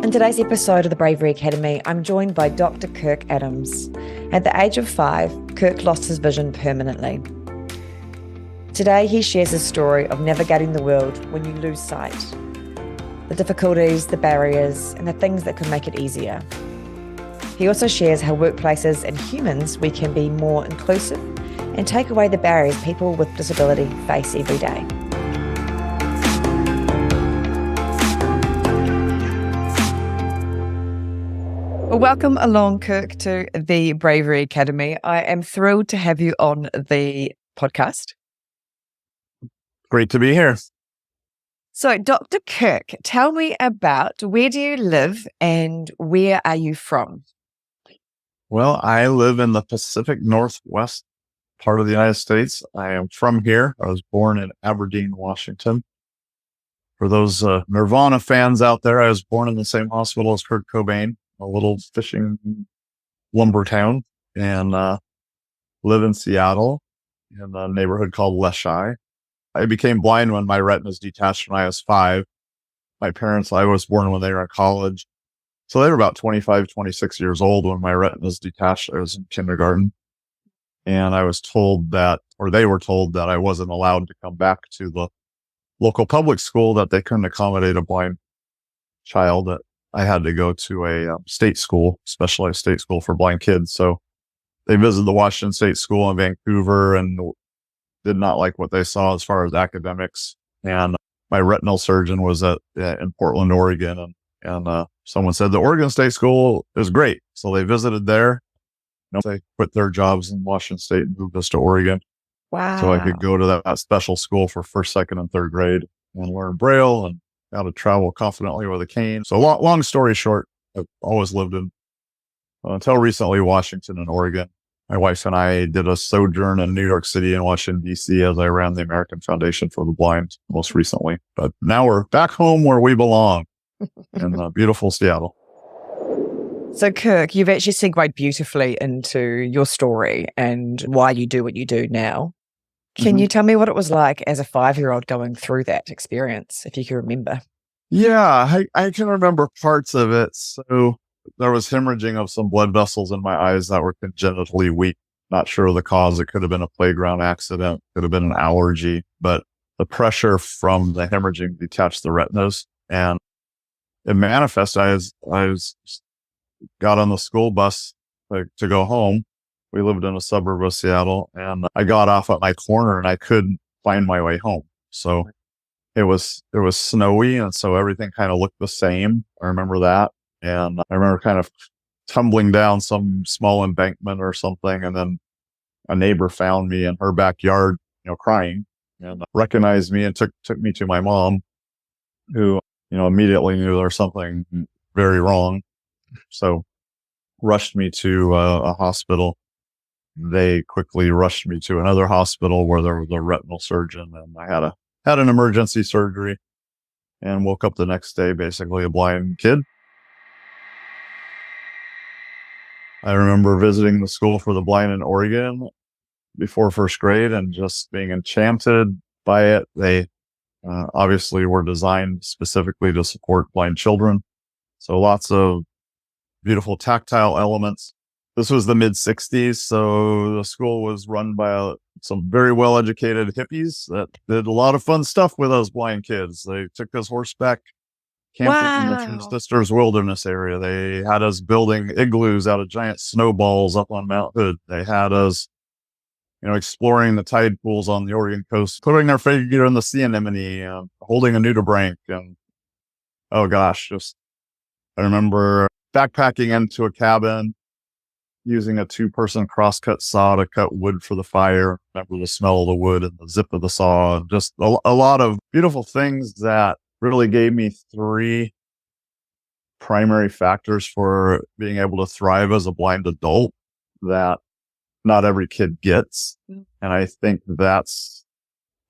In today's episode of the Bravery Academy, I'm joined by Dr. Kirk Adams. At the age of 5, Kirk lost his vision permanently. Today, he shares his story of navigating the world when you lose sight, the difficulties, the barriers, and the things that could make it easier. He also shares how workplaces and humans we can be more inclusive and take away the barriers people with disability face every day. Well, welcome along, Kirk, to the Bravery Academy. I am thrilled to have you on the podcast. Great to be here. So, Dr. Kirk, tell me about where do you live and where are you from? Well, I live in the Pacific Northwest part of the United States. I am from here. I was born in Aberdeen, Washington. For those Nirvana fans out there, I was born in the same hospital as Kurt Cobain, a little fishing lumber town, and live in Seattle in a neighborhood called Leschi. I became blind when my retinas detached when I was 5. My parents, I was born when they were in college. So they were about 25, 26 years old when my retinas detached. I was in kindergarten. And I was told that, or they were told that I wasn't allowed to come back to the local public school, that they couldn't accommodate a blind child, that I had to go to a state school, specialized state school for blind kids. So they visited the Washington State School in Vancouver and did not like what they saw as far as academics. And my retinal surgeon was in Portland, Oregon. And someone said the Oregon State School is great. So they visited there. They quit their jobs in Washington State and moved us to Oregon. Wow. So I could go to that special school for first, second, and third grade and learn Braille and how to travel confidently with a cane. So long story short, I've always lived in, until recently, Washington and Oregon. My wife and I did a sojourn in New York City and Washington, D.C. as I ran the American Foundation for the Blind most recently. But now we're back home where we belong in beautiful Seattle. So, Kirk, you've actually segued beautifully into your story and why you do what you do now. Can you tell me what it was like as a 5-year-old going through that experience, if you can remember? Yeah, I can remember parts of it. So there was hemorrhaging of some blood vessels in my eyes that were congenitally weak. Not sure of the cause. It could have been a playground accident, could have been an allergy, but the pressure from the hemorrhaging detached the retinas, and it manifested. I got on the school bus to go home. We lived in a suburb of Seattle, and I got off at my corner and I couldn't find my way home. So it was snowy, and so everything kind of looked the same. I remember that. And I remember kind of tumbling down some small embankment or something. And then a neighbor found me in her backyard, crying, and recognized me and took me to my mom, who, immediately knew there was something very wrong. So rushed me to a hospital. They quickly rushed me to another hospital where there was a retinal surgeon, and I had an emergency surgery and woke up the next day, basically a blind kid. I remember visiting the school for the blind in Oregon before first grade and just being enchanted by it. They obviously were designed specifically to support blind children. So lots of beautiful tactile elements. This was the mid-'60s, so the school was run by some very well-educated hippies that did a lot of fun stuff with us blind kids. They took us horseback camping in the Three Sisters Wilderness area. They had us building igloos out of giant snowballs up on Mount Hood. They had us, exploring the tide pools on the Oregon coast, putting our figure in the sea anemone, holding a nudibranch, and oh gosh, I remember backpacking into a cabin, using a 2-person crosscut saw to cut wood for the fire. Remember the smell of the wood and the zip of the saw. Just a lot of beautiful things that really gave me 3 primary factors for being able to thrive as a blind adult that not every kid gets. And I think that's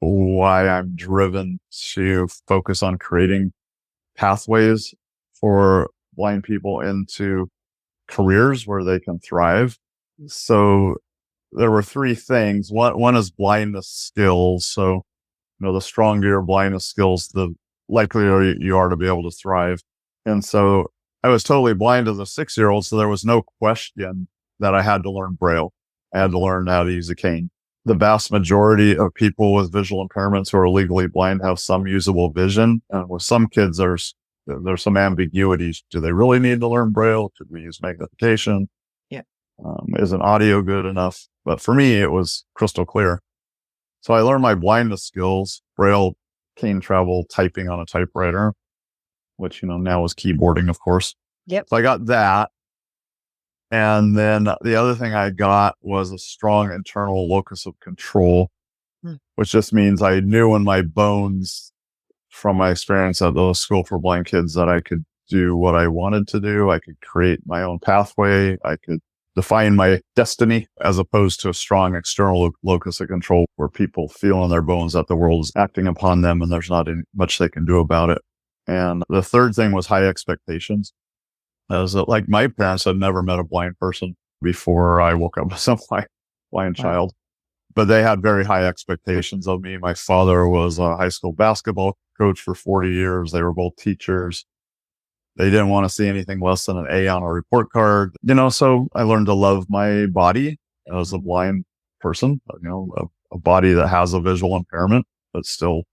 why I'm driven to focus on creating pathways for blind people into careers where they can thrive. So there were 3 things. One is blindness skills. So, the stronger your blindness skills, the likelier you are to be able to thrive. And so I was totally blind as a 6-year-old, so there was no question that I had to learn Braille. I had to learn how to use a cane. The vast majority of people with visual impairments who are legally blind have some usable vision. And with some kids, there's some ambiguities. Do they really need to learn Braille? Should we use magnification? Yeah. Isn't audio good enough? But for me, it was crystal clear. So I learned my blindness skills, Braille, cane travel, typing on a typewriter, which, now is keyboarding, of course. Yep. So I got that. And then the other thing I got was a strong internal locus of control, which just means I knew in my bones from my experience at the School for Blind Kids that I could do what I wanted to do. I could create my own pathway. I could define my destiny as opposed to a strong external locus of control where people feel in their bones that the world is acting upon them and there's not much they can do about it. And the third thing was high expectations. As like my parents had never met a blind person before I woke up as a blind child, but they had very high expectations of me. My father was a high school basketball coach for 40 years. They were both teachers. They didn't want to see anything less than an A on a report card, so I learned to love my body as a blind person, a body that has a visual impairment, but still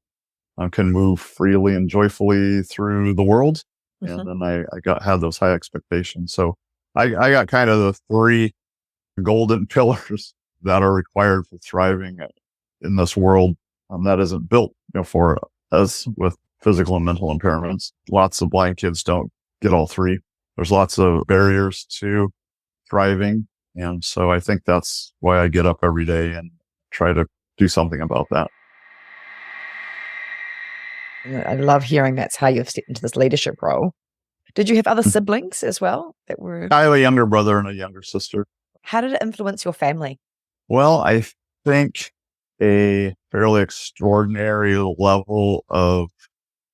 can move freely and joyfully through the world. And then I had those high expectations. So I got kind of the 3 golden pillars that are required for thriving in this world that isn't built for us with physical and mental impairments. Lots of blind kids don't get all 3. There's lots of barriers to thriving. And so I think that's why I get up every day and try to do something about that. I love hearing that's how you've stepped into this leadership role. Did you have other siblings as well that were? I have a younger brother and a younger sister. How did it influence your family? Well, I think a fairly extraordinary level of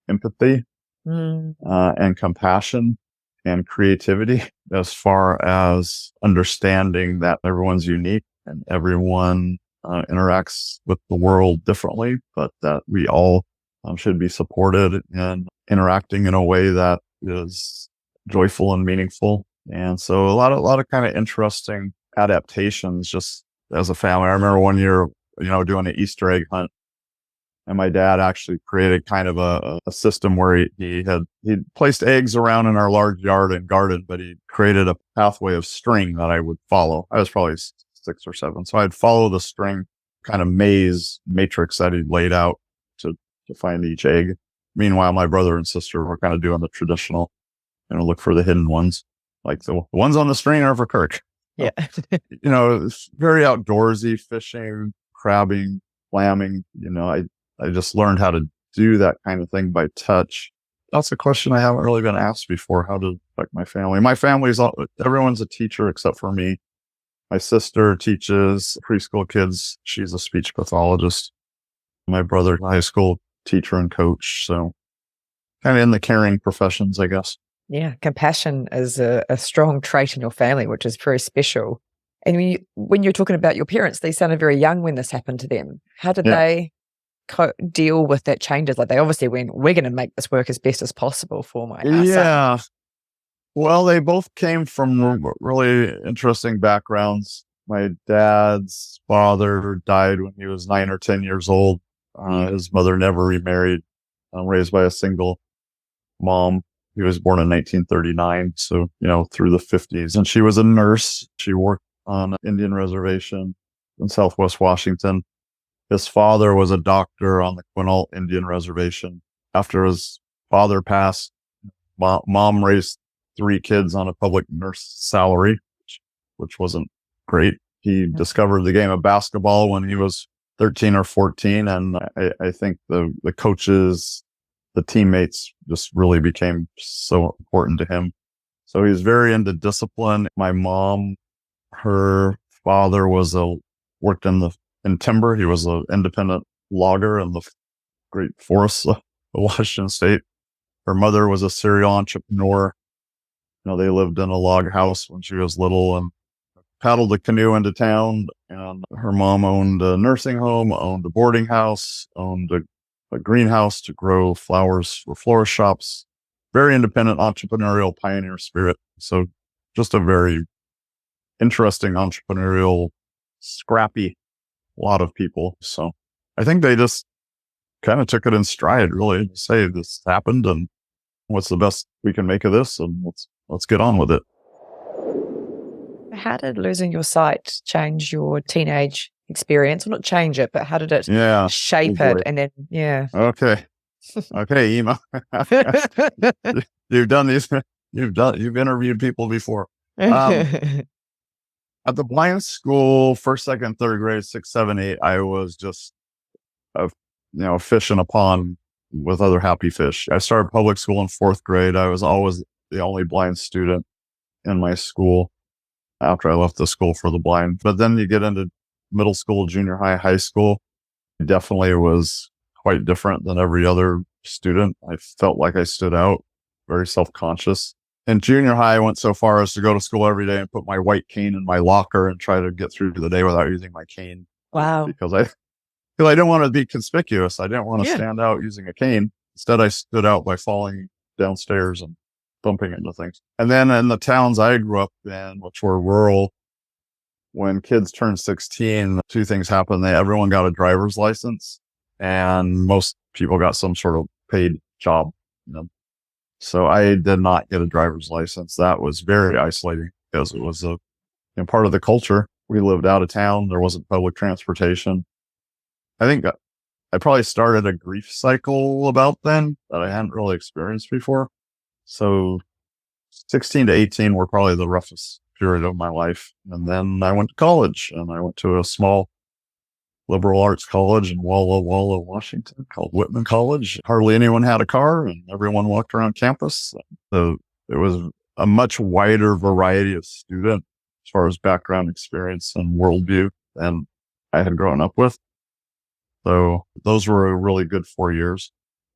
empathy and compassion and creativity as far as understanding that everyone's unique and everyone interacts with the world differently, but that we all should be supported and interacting in a way that is joyful and meaningful. And so a lot of kind of interesting adaptations just as a family. I remember one year, doing an Easter egg hunt, and my dad actually created kind of a system where he'd placed eggs around in our large yard and garden, but he created a pathway of string that I would follow. I was probably 6 or 7. So I'd follow the string kind of matrix that he'd laid out to find each egg. Meanwhile, my brother and sister were kind of doing the traditional, look for the hidden ones. Like the ones on the string are for Kirk. Yeah. It's very outdoorsy, fishing, crabbing, clamming. I just learned how to do that kind of thing by touch. That's a question I haven't really been asked before. How to affect my family? My family's everyone's a teacher except for me. My sister teaches preschool kids. She's a speech pathologist. My brother, high school teacher and coach. So kind of in the caring professions, I guess. Yeah. Compassion is a strong trait in your family, which is very special. And when you're talking about your parents, they sounded very young when this happened to them. How did they deal with that changes? Like they obviously went, we're going to make this work as best as possible for my son. Well, they both came from really interesting backgrounds. My dad's father died when he was 9 or 10 years old. His mother never remarried, raised by a single mom. He was born in 1939, so, through the 50s. And she was a nurse. She worked on an Indian reservation in Southwest Washington. His father was a doctor on the Quinault Indian Reservation. After his father passed, mom raised 3 kids on a public nurse salary, which wasn't great. He discovered the game of basketball when he was 13 or 14. And I think the coaches, the teammates just really became so important to him. So he was very into discipline. My mom, her father worked in timber. He was an independent logger in the great forests of Washington State. Her mother was a serial entrepreneur. They lived in a log house when she was little and paddled a canoe into town. And her mom owned a nursing home, owned a boarding house, owned a greenhouse to grow flowers for florist shops. very independent, entrepreneurial pioneer spirit. So just a very interesting entrepreneurial, scrappy lot of people. So I think they just kind of took it in stride, really, to say this happened and what's the best we can make of this, and let's get on with it. How did losing your sight change your teenage experience? Well, not change it, but how did it Yeah. shape Oh it? boy. And then, yeah. Okay. Okay, Ema. You've done these. You've interviewed people before. At the blind school, first, second, third grade, six, seven, eight, I was just a fish in a pond with other happy fish. I started public school in fourth grade. I was always the only blind student in my school after I left the school for the blind. But then you get into middle school, junior high, high school. It definitely was quite different than every other student. I felt like I stood out, very self-conscious. In junior high, I went so far as to go to school every day and put my white cane in my locker and try to get through the day without using my cane. Wow. Because I didn't want to be conspicuous. I didn't want to stand out using a cane. Instead, I stood out by falling downstairs and bumping into things. And then in the towns I grew up in, which were rural, when kids turned 16, two things happened. Everyone got a driver's license, and most people got some sort of paid job. So I did not get a driver's license. That was very isolating because it was part of the culture. We lived out of town. There wasn't public transportation. I think I probably started a grief cycle about then that I hadn't really experienced before. So 16 to 18 were probably the roughest period of my life. And then I went to college, and I went to a small liberal arts college in Walla Walla, Washington, called Whitman College. Hardly anyone had a car, and everyone walked around campus. So it was a much wider variety of student as far as background experience and worldview than I had grown up with. So those were a really good 4 years.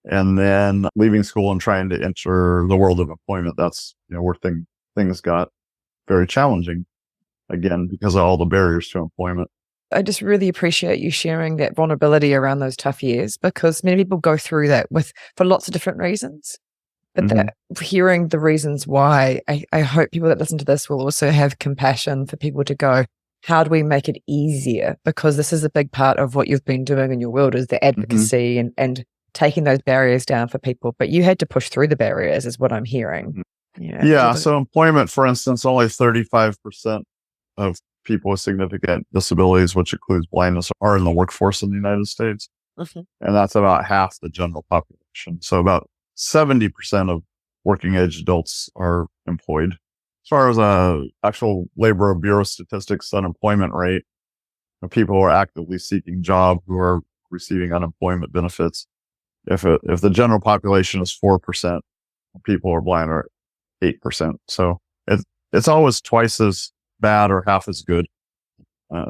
And then leaving school and trying to enter the world of employment, that's where things got very challenging, again, because of all the barriers to employment. I just really appreciate you sharing that vulnerability around those tough years, because many people go through that for lots of different reasons. But hearing the reasons why, I hope people that listen to this will also have compassion for people to go, how do we make it easier? Because this is a big part of what you've been doing in your world, is the advocacy and taking those barriers down for people. But you had to push through the barriers, is what I'm hearing. Yeah. So employment, for instance, only 35% of people with significant disabilities, which includes blindness, are in the workforce in the United States. And that's about half the general population. So about 70% of working age adults are employed. As far as actual Labor Bureau statistics unemployment rate, people who are actively seeking job who are receiving unemployment benefits, if the general population is 4%, people who are blind are 8%. So it's always twice as bad or half as good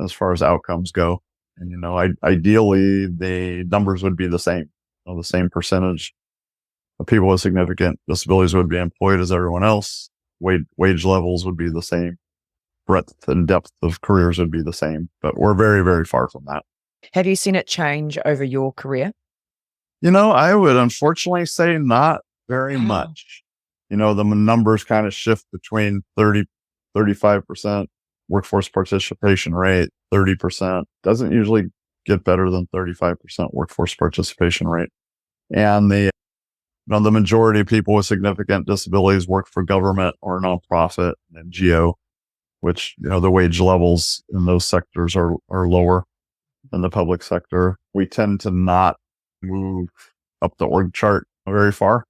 as far as outcomes go. And ideally the numbers would be the same. The same percentage of people with significant disabilities would be employed as everyone else. Wage levels would be the same. Breadth and depth of careers would be the same. But we're very, very far from that. Have you seen it change over your career? I would unfortunately say not very much. The numbers kind of shift between 35% workforce participation rate, 30%. Doesn't usually get better than 35% workforce participation rate. And the majority of people with significant disabilities work for government or nonprofit and NGO, which, the wage levels in those sectors are lower than the public sector. We tend to not move up the org chart very far.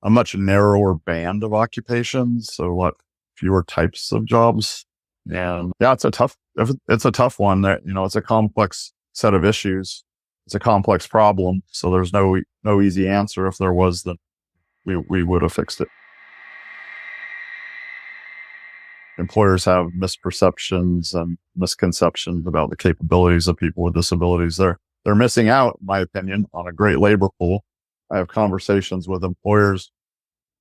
A much narrower band of occupations, so a lot fewer types of jobs. And it's a tough one. That it's a complex set of issues. It's a complex problem. So there's no easy answer. If there was, then we would have fixed it. Employers have misperceptions and misconceptions about the capabilities of people with disabilities. They're missing out, in my opinion, on a great labor pool. I have conversations with employers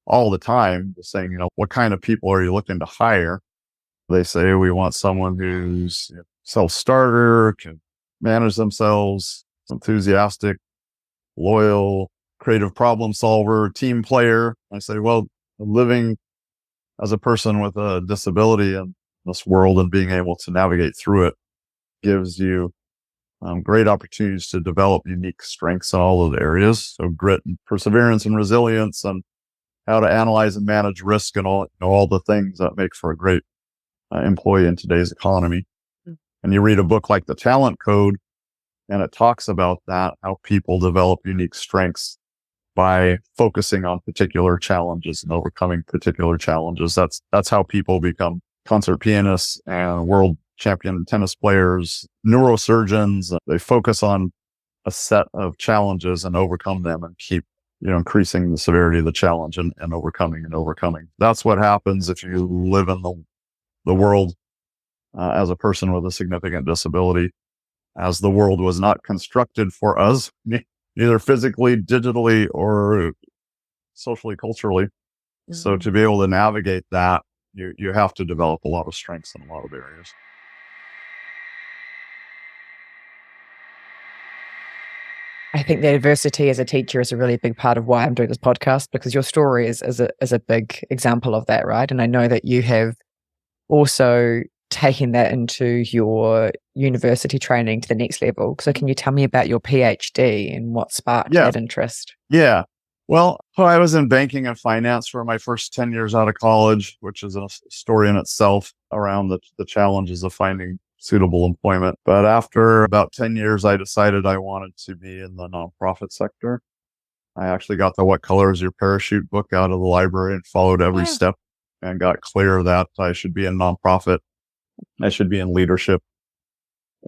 all the time saying, what kind of people are you looking to hire? They say, we want someone who's self-starter, can manage themselves, enthusiastic, loyal, creative problem solver, team player. I say, well, living as a person with a disability in this world and being able to navigate through it gives you great opportunities to develop unique strengths in all of the areas. So grit and perseverance and resilience, and how to analyze and manage risk, and all the things that make for a great employee in today's economy. And you read a book like The Talent Code, and it talks about that, how people develop unique strengths by focusing on particular challenges and overcoming particular challenges. That's how people become concert pianists and world champion tennis players, neurosurgeons. They focus on a set of challenges and overcome them, and keep, increasing the severity of the challenge and overcoming and overcoming. That's what happens if you live in the world as a person with a significant disability, as the world was not constructed for us, neither physically, digitally, or socially, culturally. Mm-hmm. So to be able to navigate that, you have to develop a lot of strengths in a lot of areas. I think that adversity as a teacher is a really big part of why I'm doing this podcast, because your story is a big example of that, right? And I know that you have also taken that into your university training to the next level. So can you tell me about your PhD and what sparked that interest? Yeah. Well, I was in banking and finance for my first 10 years out of college, which is a story in itself around the challenges of finding suitable employment. But after about 10 years, I decided I wanted to be in the nonprofit sector. I actually got the What Color Is Your Parachute book out of the library and followed every step, and got clear that I should be in nonprofit. I should be in leadership,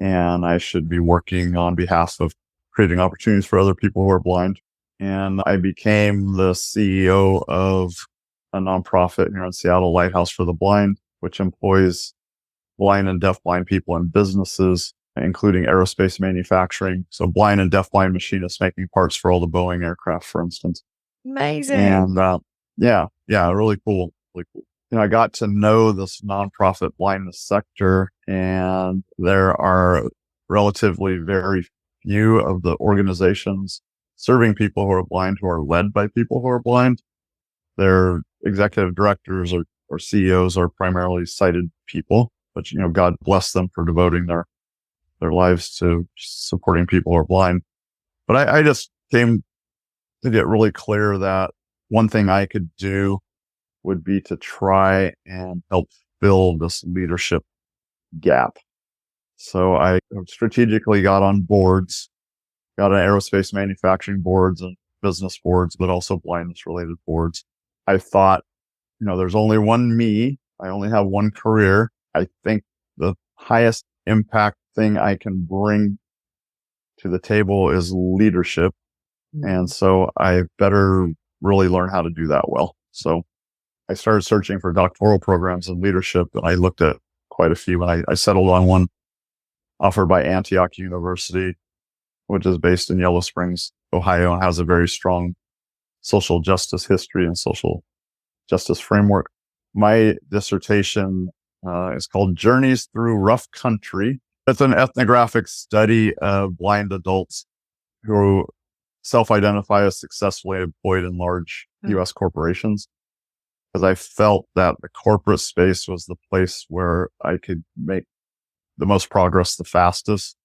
and I should be working on behalf of creating opportunities for other people who are blind. And I became the CEO of a nonprofit here in Seattle, Lighthouse for the Blind, which employs blind and deafblind people in businesses, including aerospace manufacturing. So blind and deafblind machinists making parts for all the Boeing aircraft, for instance. Amazing. And really cool. Really cool. I got to know this nonprofit blindness sector, and there are relatively very few of the organizations serving people who are blind who are led by people who are blind. Their executive directors or CEOs are primarily sighted people, but God bless them for devoting their lives to supporting people who are blind. But I just came to get really clear that one thing I could do would be to try and help fill this leadership gap. So I strategically got on boards, got on aerospace manufacturing boards and business boards, but also blindness related boards. I thought, there's only one me. I only have one career. I think the highest impact thing I can bring to the table is leadership. Mm-hmm. And so I better really learn how to do that well. So I started searching for doctoral programs in leadership, and I looked at quite a few, and I settled on one offered by Antioch University, which is based in Yellow Springs, Ohio, and has a very strong social justice history and social justice framework. My dissertation is called Journeys Through Rough Country. It's an ethnographic study of blind adults who self-identify as successfully employed in large U.S. corporations, because I felt that the corporate space was the place where I could make the most progress the fastest.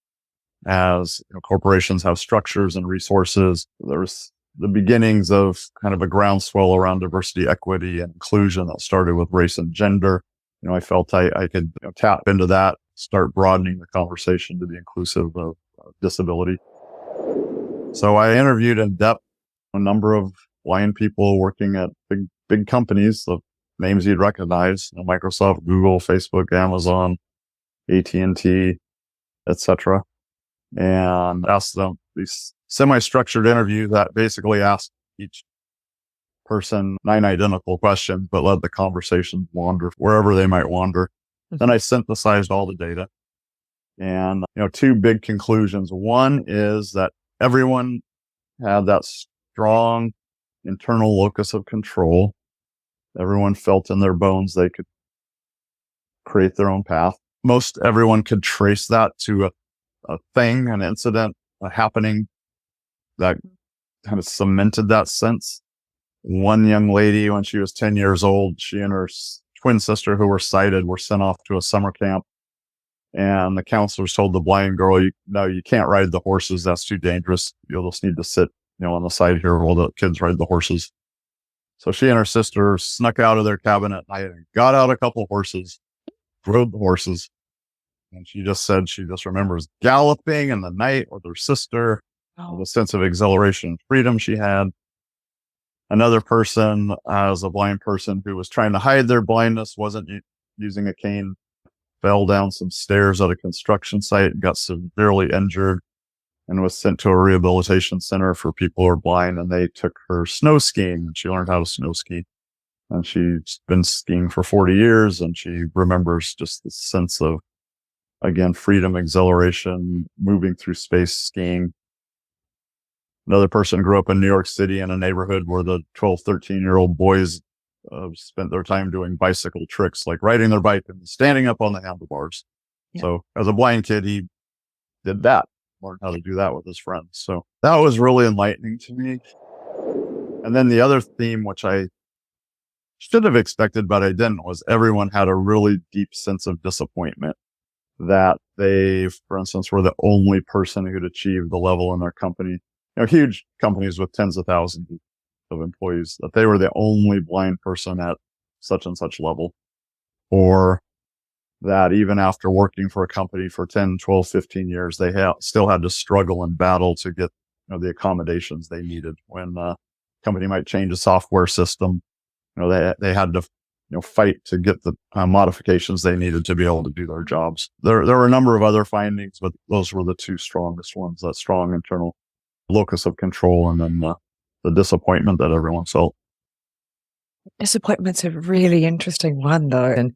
As corporations have structures and resources, there's the beginnings of kind of a groundswell around diversity, equity, and inclusion that started with race and gender. I felt I could tap into that, start broadening the conversation to be inclusive of disability. So I interviewed in depth a number of blind people working at big companies, the names you'd recognize, Microsoft, Google, Facebook, Amazon, AT&T, etc. And asked them these semi-structured interview that basically asked each person 9 identical questions, but let the conversation wander wherever they might wander. Then I synthesized all the data. And, 2 big conclusions. One is that everyone had that strong internal locus of control. Everyone felt in their bones they could create their own path. Most everyone could trace that to a thing, an incident, a happening that kind of cemented that sense. One young lady, when she was 10 years old, she and her twin sister, who were sighted, were sent off to a summer camp. And the counselors told the blind girl, no, you can't ride the horses. That's too dangerous. You'll just need to sit, on the side here while the kids ride the horses. So she and her sister snuck out of their cabin at night and got out a couple horses, rode the horses. And she just said she just remembers galloping in the night with her sister, the sense of exhilaration and freedom she had. Another person, as a blind person who was trying to hide their blindness, wasn't using a cane, fell down some stairs at a construction site, got severely injured, and was sent to a rehabilitation center for people who are blind. And they took her snow skiing, and she learned how to snow ski. And she's been skiing for 40 years, and she remembers just the sense of, again, freedom, exhilaration, moving through space skiing. Another person grew up in New York City in a neighborhood where the 12, 13-year-old boys spent their time doing bicycle tricks, like riding their bike and standing up on the handlebars. Yeah. So as a blind kid, he did that, learned how to do that with his friends. So that was really enlightening to me. And then the other theme, which I should have expected, but I didn't, was everyone had a really deep sense of disappointment that they, for instance, were the only person who'd achieved the level in their company. Huge companies with tens of thousands of employees, that they were the only blind person at such and such level. Or that even after working for a company for 10, 12, 15 years, they still had to struggle and battle to get the accommodations they needed. When a company might change a software system, they had to fight to get the modifications they needed to be able to do their jobs. There were a number of other findings, but those were the two strongest ones, that strong internal locus of control, and then the disappointment that everyone felt. Disappointment's a really interesting one, though. And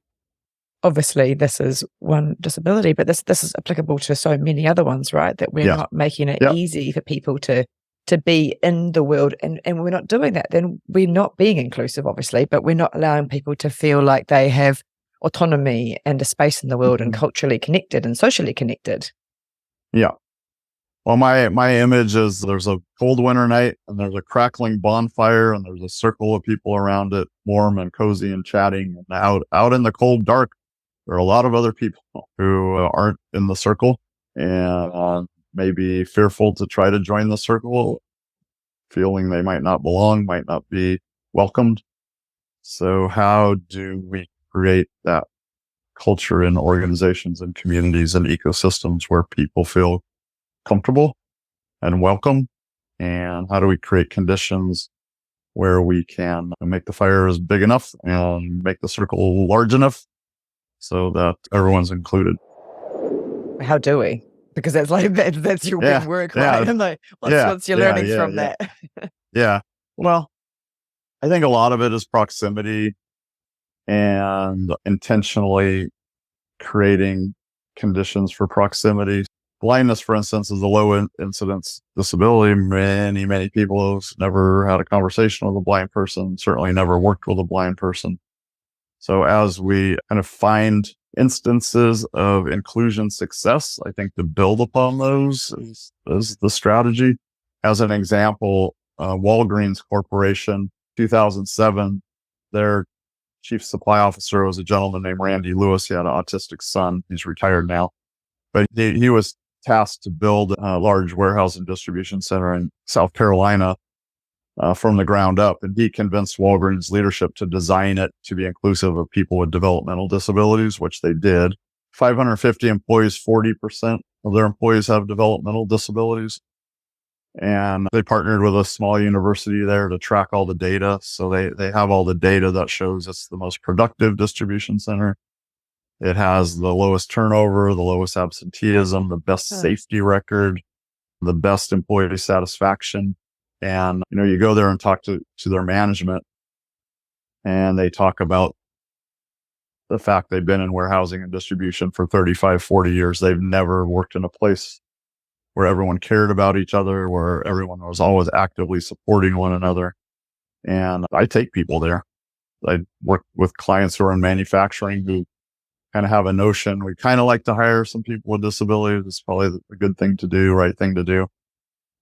obviously this is one disability, but this is applicable to so many other ones, right? That we're not making it easy for people to be in the world, and we're not doing that. Then we're not being inclusive, obviously, but we're not allowing people to feel like they have autonomy and a space in the world and culturally connected and socially connected. Yeah. Well, my image is there's a cold winter night and there's a crackling bonfire and there's a circle of people around it, warm and cozy and chatting. And out in the cold dark, there are a lot of other people who aren't in the circle and maybe fearful to try to join the circle, feeling they might not belong, might not be welcomed. So how do we create that culture in organizations and communities and ecosystems where people feel comfortable and welcome? And how do we create conditions where we can make the fires big enough and make the circle large enough so that everyone's included? How do we? Because that's that's your big work, right? And like, what's your learnings from that? Yeah. Well, I think a lot of it is proximity and intentionally creating conditions for proximity. Blindness, for instance, is a low incidence disability. Many people have never had a conversation with a blind person, certainly never worked with a blind person. So as we kind of find instances of inclusion success, I think to build upon those is the strategy. As an example, Walgreens Corporation, 2007, their chief supply officer was a gentleman named Randy Lewis. He had an autistic son. He's retired now, but he was tasked to build a large warehouse and distribution center in South Carolina from the ground up. And he convinced Walgreens leadership to design it to be inclusive of people with developmental disabilities, which they did. 550 employees, 40% of their employees have developmental disabilities. And they partnered with a small university there to track all the data. So they have all the data that shows it's the most productive distribution center. It has the lowest turnover, the lowest absenteeism, the best safety record, the best employee satisfaction. And, you go there and talk to their management, and they talk about the fact they've been in warehousing and distribution for 35, 40 years. They've never worked in a place where everyone cared about each other, where everyone was always actively supporting one another. And I take people there. I work with clients who are in manufacturing who kind of have a notion. We kind of like to hire some people with disabilities. It's probably a good thing to do, right thing to do.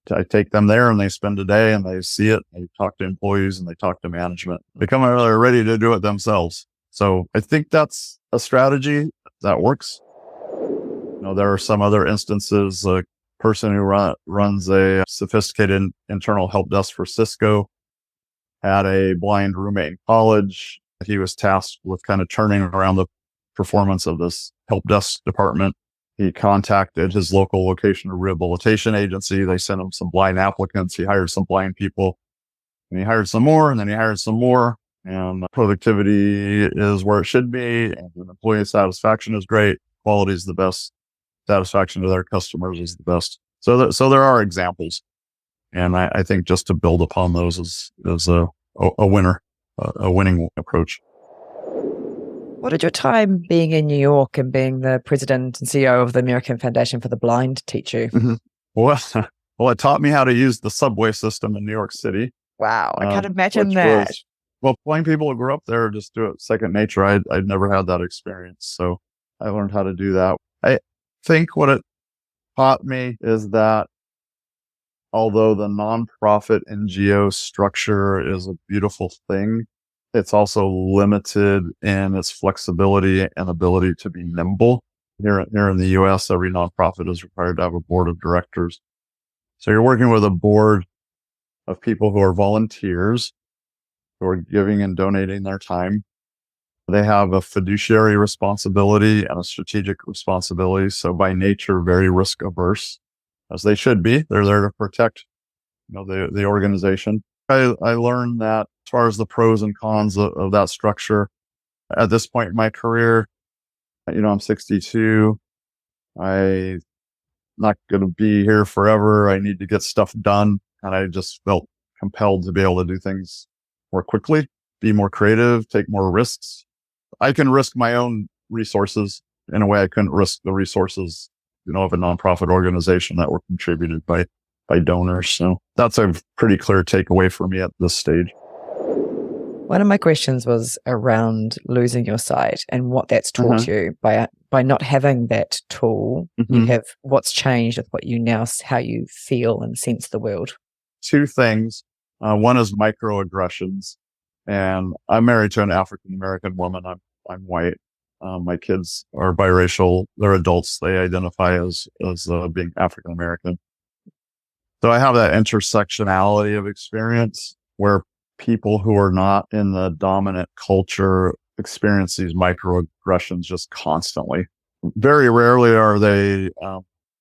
I take them there and they spend a day and they see it. They talk to employees and they talk to management. They come out, they're ready to do it themselves. So I think that's a strategy that works. There are some other instances. A person who runs a sophisticated internal help desk for Cisco had a blind roommate in college. He was tasked with kind of turning around the performance of this help desk department. He contacted his local vocational rehabilitation agency. They sent him some blind applicants. He hired some blind people, and he hired some more, and then he hired some more. And productivity is where it should be, and employee satisfaction is great. Quality is the best. Satisfaction to their customers is the best. So there are examples, and I think just to build upon those is a winning approach. What did your time being in New York and being the president and CEO of the American Foundation for the Blind teach you? Mm-hmm. Well, it taught me how to use the subway system in New York City. Wow, I can't imagine that. Blind people who grew up there just do it second nature. I'd never had that experience, so I learned how to do that. I think what it taught me is that although the nonprofit NGO structure is a beautiful thing, it's also limited in its flexibility and ability to be nimble. Here in the US, every nonprofit is required to have a board of directors. So you're working with a board of people who are volunteers, who are giving and donating their time. They have a fiduciary responsibility and a strategic responsibility. So by nature, very risk averse, as they should be. They're there to protect, the organization. I learned that as far as the pros and cons of that structure, at this point in my career, I'm 62. I'm not going to be here forever. I need to get stuff done. And I just felt compelled to be able to do things more quickly, be more creative, take more risks. I can risk my own resources in a way I couldn't risk the resources, of a nonprofit organization that were contributed by donors. So that's a pretty clear takeaway for me at this stage. One of my questions was around losing your sight and what that's taught you by not having that tool. You have what's changed with what you now, how you feel and sense the world. Two things. One is microaggressions, and I'm married to an African-American woman. I'm white. My kids are biracial. They're adults. They identify as being African-American. So I have that intersectionality of experience where people who are not in the dominant culture experience these microaggressions just constantly. Very rarely are they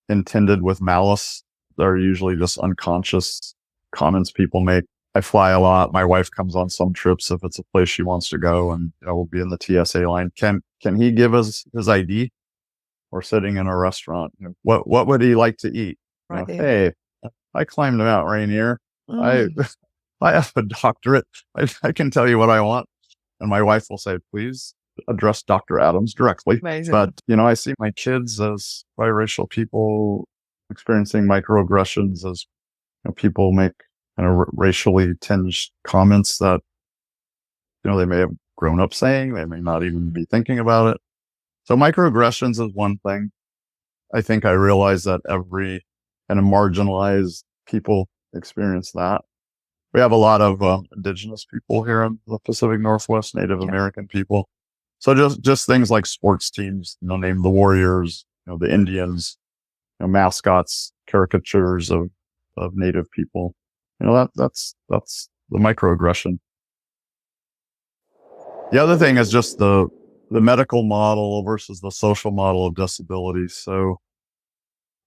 intended with malice. They're usually just unconscious comments people make. I fly a lot. My wife comes on some trips if it's a place she wants to go, and we'll be in the TSA line. Can he give us his ID? Or sitting in a restaurant, what would he like to eat? Right there. Hey, I climbed Mount Rainier. I have a doctorate. I can tell you what I want. And my wife will say, please address Dr. Adams directly. Amazing. But, I see my kids as biracial people experiencing microaggressions as people make kind of racially tinged comments that, they may have grown up saying. They may not even be thinking about it. So microaggressions is one thing. I think I realize that every kind of marginalized people experience that. We have a lot of indigenous people here in the Pacific Northwest, Native American people. So just things like sports teams, name the Warriors, the Indians, mascots, caricatures of Native people. That's the microaggression. The other thing is just the medical model versus the social model of disability. So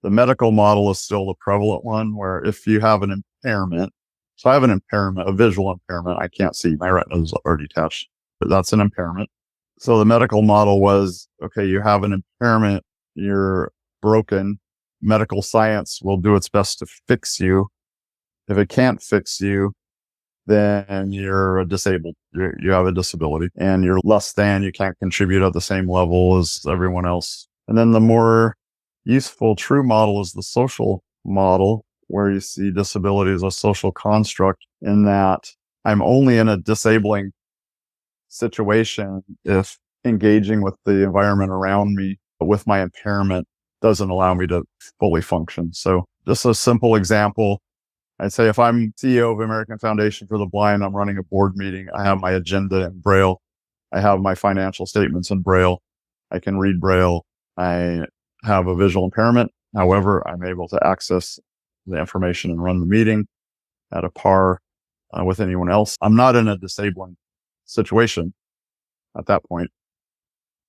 the medical model is still the prevalent one, where if you have an impairment, so I have an impairment, a visual impairment. I can't see. My retina is already detached, but that's an impairment. So the medical model was, okay, you have an impairment, you're broken. Medical science will do its best to fix you. If it can't fix you, then you're disabled. You have a disability and you're less than, you can't contribute at the same level as everyone else. And then the more useful, true model is the social model, where you see disability as a social construct, in that I'm only in a disabling situation if engaging with the environment around me with my impairment doesn't allow me to fully function. So Just a simple example. I'd say if I'm CEO of American Foundation for the Blind, I'm running a board meeting. I have my agenda in Braille. I have my financial statements in Braille. I can read Braille. I have a visual impairment. However, I'm able to access the information and run the meeting at a par with anyone else. I'm not in a disabling situation at that point.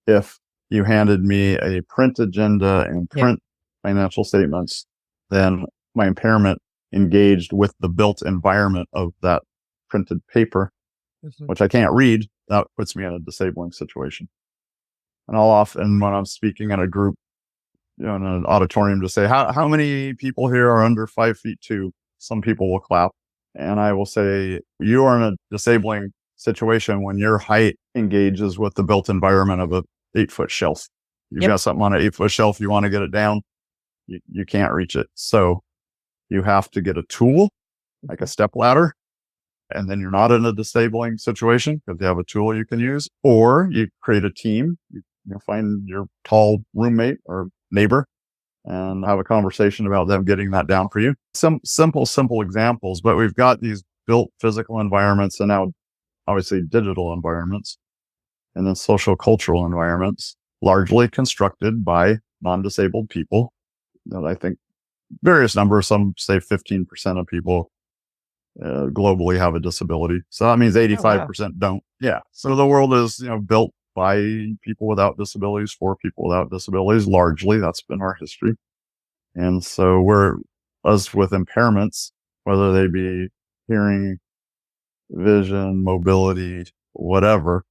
If you handed me a print agenda and print financial statements, then my impairment engaged with the built environment of that printed paper, which I can't read, that puts me in a disabling situation. And I'll often, when I'm speaking in a group, in an auditorium, to say, how many people here are under 5'2"? Some people will clap. And I will say, you are in a disabling situation when your height engages with the built environment of a 8-foot shelf. You've got something on an 8-foot shelf, you want to get it down, you can't reach it. So you have to get a tool, like a step ladder, and then you're not in a disabling situation because you have a tool you can use, or you create a team. You find your tall roommate or neighbor and have a conversation about them getting that down for you. Some simple examples, but we've got these built physical environments and now obviously digital environments and then social cultural environments, largely constructed by non-disabled people that I think various numbers, some say 15% of people globally have a disability. So that means 85% don't. Yeah. So the world is, built by people without disabilities, for people without disabilities, largely. That's been our history. And so us with impairments, whether they be hearing, vision, mobility, whatever,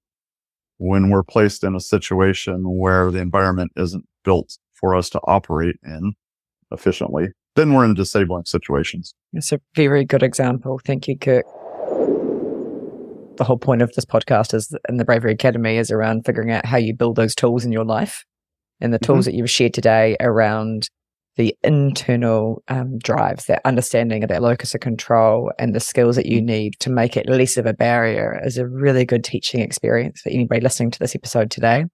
when we're placed in a situation where the environment isn't built for us to operate in efficiently, then we're in disabling situations. It's a very good example. Thank you, Kirk. The whole point of this podcast and the Bravery Academy is around figuring out how you build those tools in your life. And the tools that you've shared today around the internal drives, that understanding of that locus of control and the skills that you need to make it less of a barrier is a really good teaching experience for anybody listening to this episode today.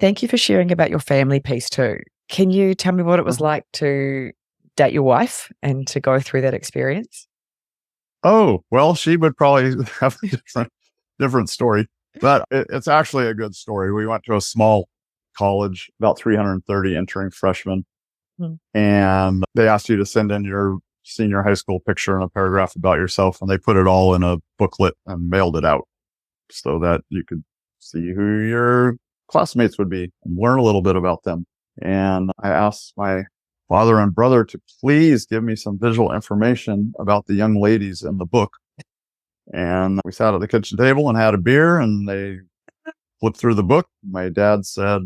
Thank you for sharing about your family piece too. Can you tell me what it was like to date your wife and to go through that experience? Oh, well, she would probably have a different story, but it's actually a good story. We went to a small college, about 330 entering freshmen, and they asked you to send in your senior high school picture and a paragraph about yourself, and they put it all in a booklet and mailed it out so that you could see who your classmates would be and learn a little bit about them. And I asked my father and brother to please give me some visual information about the young ladies in the book. And we sat at the kitchen table and had a beer, and they flipped through the book. My dad said,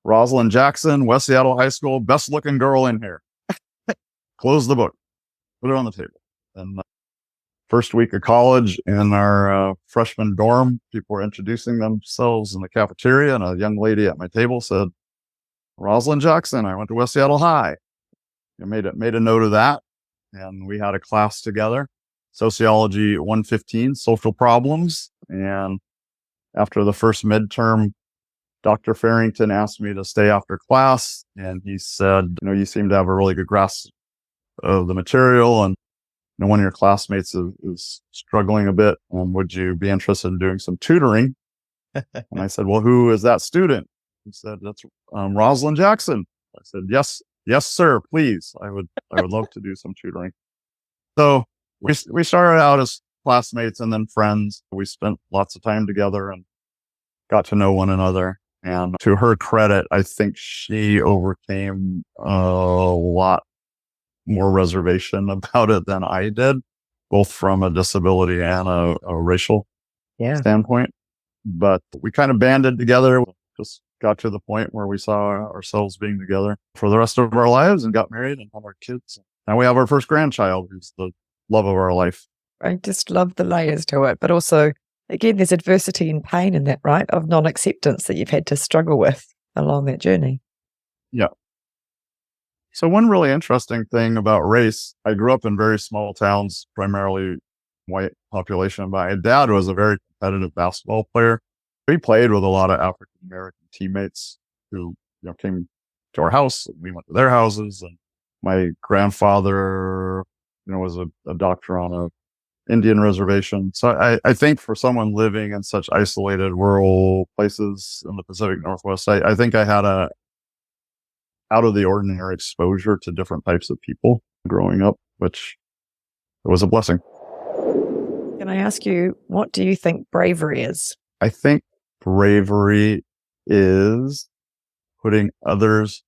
Rosalind Jackson, West Seattle High School, best looking girl in here. Close the book, put it on the table. And first week of college in our freshman dorm, people were introducing themselves in the cafeteria, and a young lady at my table said, Rosalind Jackson, I went to West Seattle High. I made a note of that, and we had a class together, Sociology 115, Social Problems. And after the first midterm, Dr. Farrington asked me to stay after class, and he said, you seem to have a really good grasp of the material, and one of your classmates is struggling a bit, and would you be interested in doing some tutoring? And I said, well, who is that student? He said, that's Rosalind Jackson. I said, yes, sir, please. I would love to do some tutoring. So we started out as classmates and then friends. We spent lots of time together and got to know one another. And to her credit, I think she overcame a lot more reservation about it than I did, both from a disability and a racial standpoint. But we kind of banded together, just got to the point where we saw ourselves being together for the rest of our lives and got married and had our kids. Now we have our first grandchild, who's the love of our life. I just love the layers to it, but also, again, there's adversity and pain in that, right? Of non-acceptance that you've had to struggle with along that journey. Yeah. So one really interesting thing about race, I grew up in very small towns, primarily white population. My dad was a very competitive basketball player. We played with a lot of African-American teammates who came to our house. We went to their houses, and My grandfather, was a doctor on a Indian reservation. So I think for someone living in such isolated rural places in the Pacific Northwest, I think I had a out of the ordinary exposure to different types of people growing up, which was a blessing. Can I ask you, what do you think bravery is? I think bravery is putting others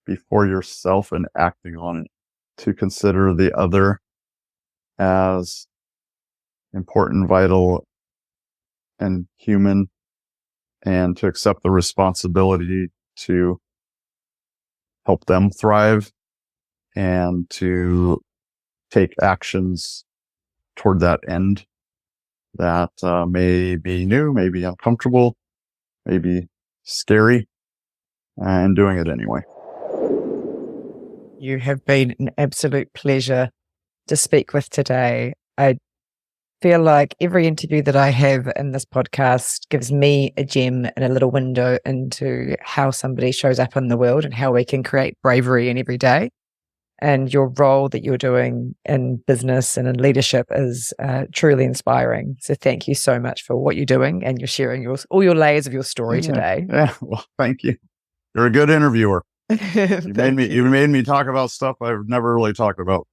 before yourself and acting on it, to consider the other as important, vital, and human, and to accept the responsibility to help them thrive and to take actions toward that end that may be new, may be uncomfortable, may be scary, and doing it anyway. You have been an absolute pleasure to speak with today. I feel like every interview that I have in this podcast gives me a gem and a little window into how somebody shows up in the world and how we can create bravery in every day. And your role that you're doing in business and in leadership is truly inspiring. So thank you so much for what you're doing, and you're sharing all your layers of your story today. Yeah, well, thank you. You're a good interviewer. You made me talk about stuff I've never really talked about,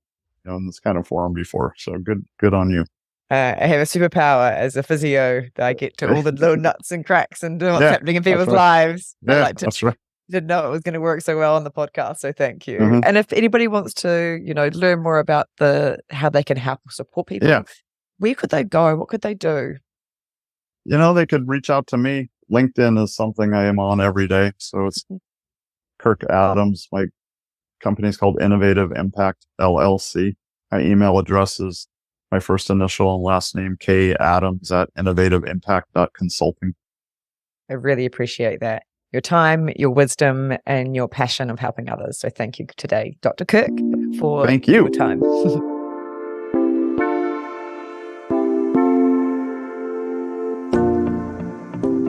in this kind of forum before. So good on you. I have a superpower as a physio that I get to all the little nuts and cracks and what's happening in people's lives. Yeah, that's right. Didn't know it was going to work so well on the podcast, so thank you. Mm-hmm. And if anybody wants to, learn more about how they can help or support people, where could they go? What could they do? They could reach out to me. LinkedIn is something I am on every day. So it's Kirk Adams. My company is called Innovative Impact LLC. My email address is my first initial and last name, kadams@innovativeimpact.consulting. I really appreciate that. Your time, your wisdom, and your passion of helping others. So thank you today, Dr. Kirk, for your time.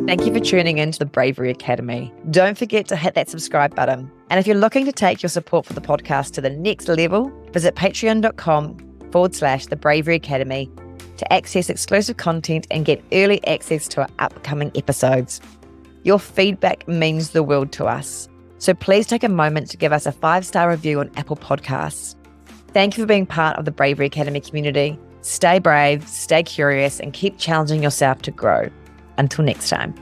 Thank you for tuning in to the Bravery Academy. Don't forget to hit that subscribe button. And if you're looking to take your support for the podcast to the next level, visit patreon.com/the Bravery Academy to access exclusive content and get early access to our upcoming episodes. Your feedback means the world to us. So please take a moment to give us a 5-star review on Apple Podcasts. Thank you for being part of the Bravery Academy community. Stay brave, stay curious, and keep challenging yourself to grow. Until next time.